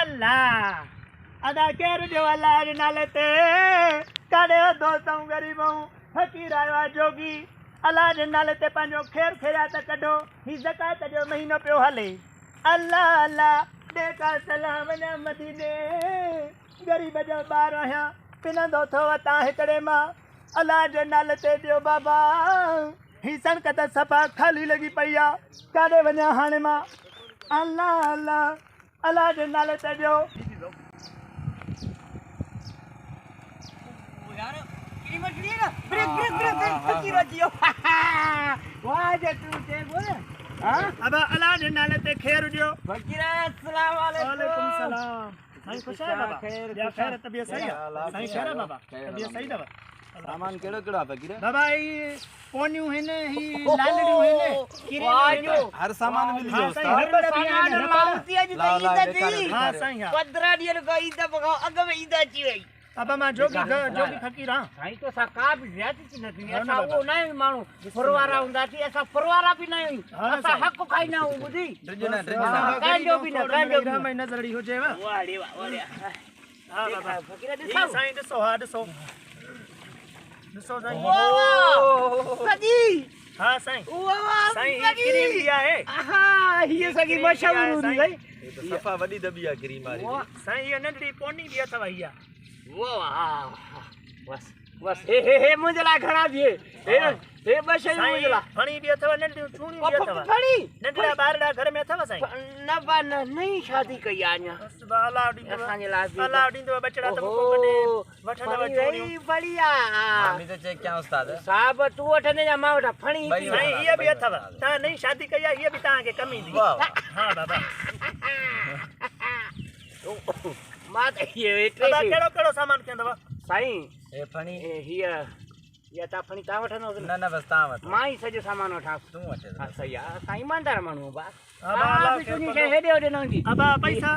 अल्लाह अदा केर जो अल्लाह जे नाले ते काॾे दोस्तूं ग़रीबूं फ़क़ीर आयो आहे जोगी अल्लाह जे नाले ते पंहिंजो ख़ैर ख़ैरात कढो ही ज़कात जो महीनो पियो हले अल्लाह अल्लाह ॾेका सलाम वञा मदीने ग़रीब जो ॿार आहियां पिनंदो थो वतां हिकिड़े मां अल्लाह जे नाले ते ॾियो बाबा ही सड़क त सफ़ा ख़ाली लॻी पई आहे काॾे वञा हाणे मां अल्लाह अल्लाह अल्लाह जे नाले ते ॾियो अब अल्लाह जे नाले ते ख़ैर ॾियो फकीर अस्सलाम वालेकुम सलाम साईं खुश आहे बाबा ॿिया ख़ैर तबियत सही आहे साईं ख़ैर आहे बाबा तबियत सही अथव सामान केड़ो केड़ो फकीर बाबा ये पोनियूं हिन ही लालड़ियूं हिन हर सामान मिल हाँ, जो हर सामान लाउती जी तो ईद थी हां साईं हां 15 ॾींहं को ईद पकाओ अग में ईद अची वई अब मां जोगी फकीर हां साईं तो सा का भी ज्यादती न थी असा वो ना मानू फुरवारा हुंदा थी असा फुरवारा भी ना असा हक खाई ना बुधी ड्रिजना कांजो भी न कांजो भी में नजरड़ी हुजे वा वाड़ी वाड़ी हां बाबा फकीर ॾिसो साईं ॾिसो हां ॾिसो ॾिसो साईं सजी हां साईं वाह साईं ये क्रीम दिया है हां ये सगी मशहूर हुई भाई ये तो सफा वडी दबिया क्रीम वाली साईं ये नंढड़ी पोनी भी अथव इहा वाह बस बस हे मुझे ला खड़ा दिए हे बस मुझे ला फणी भी अथव नंढड़ी छूणी भी अथव फणी नंढड़ा बारड़ा घर में अथव साईं न बा नहीं शादी कई आ냐 अल्लाह ॾींदव असांजे लाइ अल्लाह ॾींदव बचड़ा त मुको कने वठंदव छूणियूं बढ़िया मामी तो चेक क्या उस्ताद है साहब तू वठने जा मां वठा फणी साईं ये भी अथव ता नहीं शादी कई है ये भी ता के कमी दी हां बाबा मां त ये बाबा केड़ो केड़ो सामान केंदव साईं ए फणी हिया या ता फणी ता वठनो न न बस ता वठ मां ही सजो सामान वठा तू वठे हां सही आ साईं ईमानदार माण्हू बा अल्लाह तुनी के हेडे होडे नंगी अबा पैसा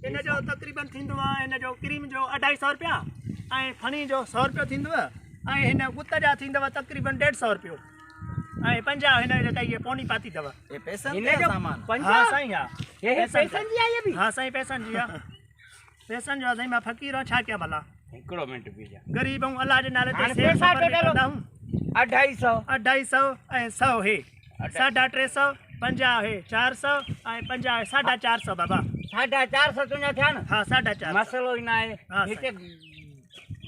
इन जो तकरीबन थींदो आहे इन जो क्रीम जो 250 रुपया ऐं फणी जो 100 रुपयो थींदव ऐं हिन गुत जा थींदव तकरीबन 150 रुपयो ऐं 50 हिन जो कई पोनी पाती अथव ये पैसा का सामान हां साईं हां ये पैसन जी आई भी हां साईं पैसन जी हां पैसन जो साईं मां फकीर आहियां छा कयां भला हिकिड़ो मिंट बीजा गरीब हूं अल्लाह जे नाले ते पैसा टोटल 250 250 ऐं 100 हे 350 50 हे 400 ऐं 50 450 बाबा 450 तुंहिंजा थिया न हाँ 450 मसलो ई न आहे हाँ, हिते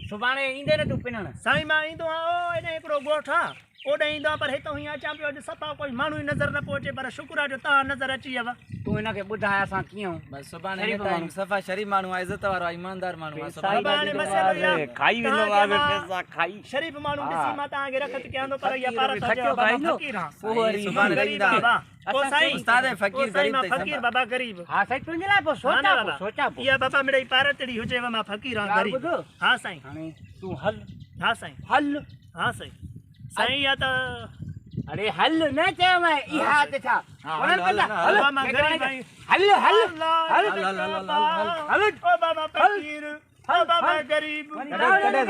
सुभाणे ईंदे न तूं पिनण साईं मां ईंदो आहियां इन हिकिड़ो ॻोठ आहे ओॾे ईंदो आहे पर हितां हीअं अचां पियो अॼु सफ़ा कोई माण्हू ई नज़र न पियो अचे पर शुक्र आहे जो तव्हां नज़र अची वियव तूं हिनखे ॿुधाए असां कीअं बस सुभाणे टाइम सफा शरीफ मानू आहे इज्जत वारो ईमानदार मानू आहे बाबा हाणे मसइलो इहो आहे, खाई वेंदो तव्हांखे आहे मां पैसा खाई शरीफ़ माण्हू ॾिसी मां तव्हांखे रखत कयांदो पर इहा फ़क़ीर पारत थकियो बाबा खाईंदो। फ़क़ीर हां पोइ वरी सुभाणे गरीब ईंदा। बाबा ओ साईं उस्ताद है फकीर ओ साईं गरीब मां तई फकीर सफ़ा। बाबा गरीब हा साईं तुंहिंजे लाइ पोइ हा न सोचा बाबा सोचा पोइ इहा बाबा मिड़ई पारतड़ी हुजेव मां फकीर हां ॻाल्हि गरीब ॿुधो। हा साईं हाणे तूं हल हा साईं हल हा साईं साईं इहा त अरे हल न चयो मैं इहा त छा हल, हल, हल, बाबा मां गरीब आहियां हल हल हल हल ओ बाबा फकीर ओ बाबा गरीब कॾहिं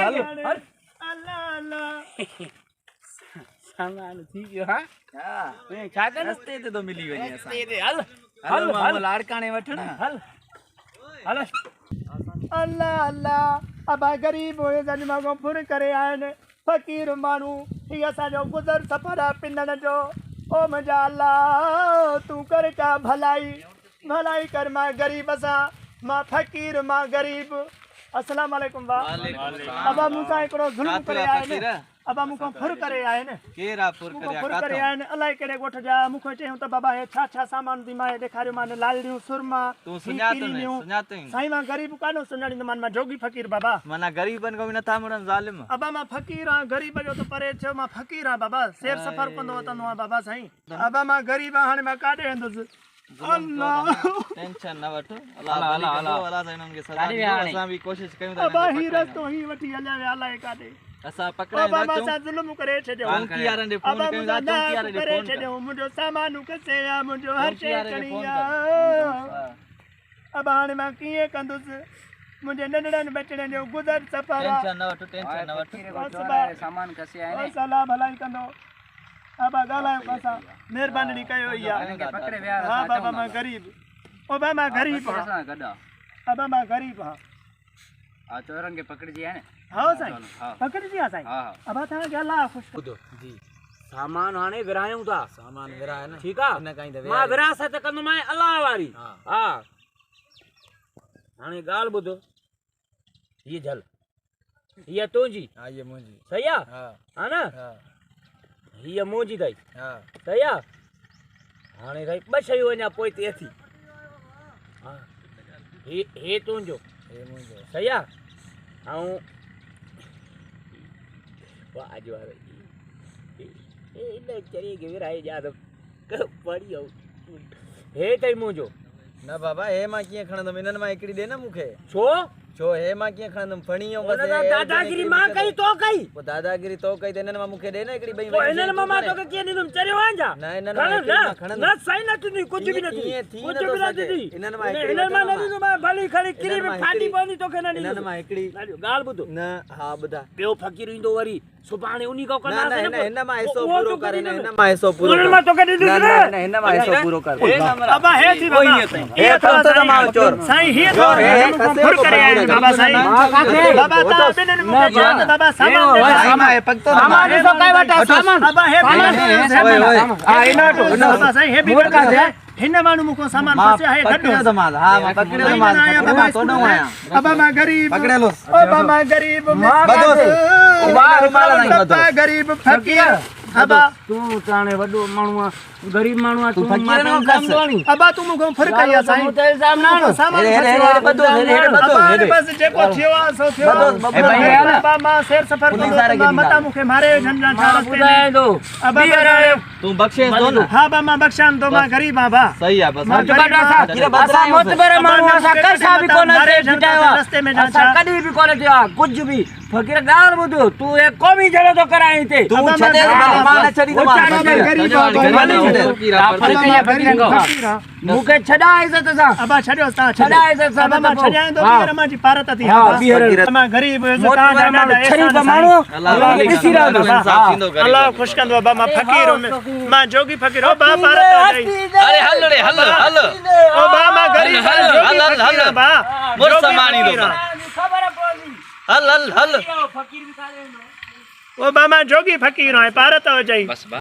हल अल्लाह अल्लाह सामान थी वियो हा हां छा कर रस्ते ते तो मिली वनी असा तेरे हल हल मामू लाड़काणे वठण हल हल अल्लाह अल्लाह अबा गरीब हुए जन मां फुर करे आहिनि फ़क़ीर माण्हू हीअ असांजो गुज़र सफ़र आहे पिनण जो ओ मुंहिंजा अल्लाह तूं कर का भलाई भलाई कर मां गरीब सां मां फ़क़ीर मां गरीब अस्सलाम वालेकुम बा अबा मूंसां हिकिड़ो ज़ुल्म करे आहिनि अबा मूंखां फुर करे आहिनि केरा फुर मूंखां करया फुर करे काथो आहिनि अलाए कहिड़े ॻोठ जा मूंखे चयूं त बाबा हे छा छा सामान थी मां ॾेखारियो मान लालड़ियूं सुरमा तू सुञातो न सुञातो साईं मां गरीब कान्हो सुञाणींदो मां जोगी फ़क़ीर बाबा मना गरीबन को भी नथा मुड़न जालिम अबा मां फ़क़ीर आहियां गरीब जो त परे थियो मां फ़क़ीर आहियां बाबा सेर सफ़र कंदो वतंदो आहियां बाबा साईं अबा मां गरीब आहियां हाणे मां काॾे वेंदुसि अल्लाह टेंशन न वठो अल्लाह भली कंदो अल्लाह साईं उनके सदा काॾे ॾींदो विया हाणे? असां भी कोशिश कयूं अबा ही था रस्तो ही वठी हलिया विया अलाए काॾे असां पकड़े अबा मां न सां ज़ुल्म करे छॾियो चौकी वारनि ॾे फोन अबा कयूं मुंहिंजो था चौकी नाक वारे ॾे करे फोन कर छॾियो मुंहिंजो सामान कसे आहे मुंहिंजो हर चौकी शइ वारे ॾे खणी फोन आहे कर अबा हाणे मां कीअं कंदुसि मुंहिंजे नंढड़नि बचड़नि जो गुज़र सफ़र आहे टेंशन न वठो टेंशन न वठो सामान कसे आए बसि अलाह भलाई कंदो अबा ॻाल्हायो असां महिरबानी कयो इहा पकड़े विया हा बाबा मां गरीब ओ बा मां गरीब हा असां गॾा अबा मां गरीब हा आ चोरन खे पकड़जी आहे न हाँ साईं पकड़जी हा साईं हा अबा तव्हां खे अलाह ख़ुशि ॿुधो जी सामान हाणे विरायूं था सामान विराए न ठीकु आहे इन काई त मां विरासत कंदोमांइ अलाह वारी हा हा हाणे ॻाल्हि ॿुध हीअ झल हीअ तुंहिंजी हा ये मुंहिंजी सही आहे हा हा न हा हीअ मुंहिंजी अथई हा सही आहे हाणे साईं ॿ शयूं अञा पोइ ते थी हा हे तुंहिंजो हे मुंहिंजो सही आहे ऐं वाह जो इन चरी खे विराए ॾियां त पढ़ी हे अथई मुंहिंजो न बाबा हे मां कीअं खणंदुमि इन्हनि मां हिकिड़ी ॾे न मूंखे छो छो हे मां कीअं खणंदुमि खणी वियो हुन सां दादागिरी मां कई तो कई पोइ दादागिरी तो कई त हिननि मां मूंखे ॾे न हिकिड़ी ॿई पोइ हिननि मां तोखे कीअं ॾींदुमि चरियो आहियां छा न हिननि मां हिकिड़ी मां न खणंदुमि साईं न थींदी कुझु बि न थींदी ईअं थी कुझु नथो बि न सघे। थींदी हिननि मां हिकिड़ी हिननि मां न वठंदुमि ॾींदुमि भली खणी किरी हिननि में मां फाटी हिकिड़ी- पवंदी तोखे न हिननि ॾींदुमि मां हिकिड़ी ॻाल्हि ॿुधो न हा ॿुधा ॿियो फ़क़ीर ईंदो वरी सुभाणे उन्ही खां न न कंदासीं हिन हिन मां हिसो उहो पूरो तोखे कर हिन ॾींदुमि। हिन मां हिसो पूरो उन्हनि कर मां तोखे ॾींदुमि न न न न हिन मां हिसो पूरो कर अबा हे थी बाबा हे अथव त मां चोर साईं हीअ चोर, हे मूंखां खसे फुर थो करे आया आहिनि बाबा बाबा साईं बाबा तव्हां ॿिन्हिनि मूंखे चयो त बाबा सामान ॾे सामान हे पकतो न सामान ॾिसो काई वठा सामान अबा हे ओए, ओए। बाबा साईं हे बि वठा हिन माण्हू मूंखां सामान मां फसिया हे पकड़ियो गॾु त माल हा मां पकड़ियो त माल आया बाबा तोॾो आया अबा मां गरीब पकड़ेलो ओ बाबा गरीब बधो बाबा गरीब फकीर अबा तूं त हाणे वॾो माण्हू आहे गरीब माण्हू आहे तूं फ़क़ीर मां न तोखे खस। सम्झाणी अबा तू मूंखां फुर कई आहे साईं मूं ते इल्ज़ाम न हणो। सामान हेॾे, हेॾे, फसियो आहे। हेॾे ॿधो, हेॾे, हेॾे ॿधो, अबा हाणे हेॾे। बसि जेको थियो आहे सो थियो आहे ॿधो, ॿधो, हे हेॾे। बाबा मां सैर सफ़र पुलिस कंदो वारे त खे मां ॾींदा। मता मूंखे मारे झंडा मां रस्ते में ॿुधायां थो अबा ॿीहर आयो तूं बख़्शेस दो न हा बा मां बख्शान तो मां गरीब आहियां बा सही आहे बस मां गरीब आहियां। असां मोतबर माण्हू असां कशा बि कोन मारे ते झंडा फिटायो रस्ते में जा असां कॾहिं बि कोन थियो आहे कुझु बि फ़क़ीर ॻाल्हि ॿुध तूं हे क़ौमी जहिड़ो थो कराए हिते तू अबा छॾे मां मां न छॾी वो चालीह फकीर गरीब गरीब मूंखे छॾा इज़त सां अबा छॾियो तव्हां छॾा इज़त सां अबा मां छॾियां थो हा। ॿीहर मां जी पारत थी हा, ॿीहर। मां गरीब मोतबर माण्हू शरीफ़ माण्हू अलाह ॾिसी रहो अल्लाह ख़ुशि कंदो बाबा मां फ़क़ीर मां जोगी फ़क़ीर ओ बा पारत अरे हल रे हल हल ओ बा मां गरीब हल, हल, जोगी हल, हल, फ़क़ीर बा मोर जोगी समानी फ़क़ीर दो। ख़बर पवंदी हल हल हल फ़क़ीर बि कान्हे ओ बा मां जोगी फ़क़ीर आहियां पारत हुजई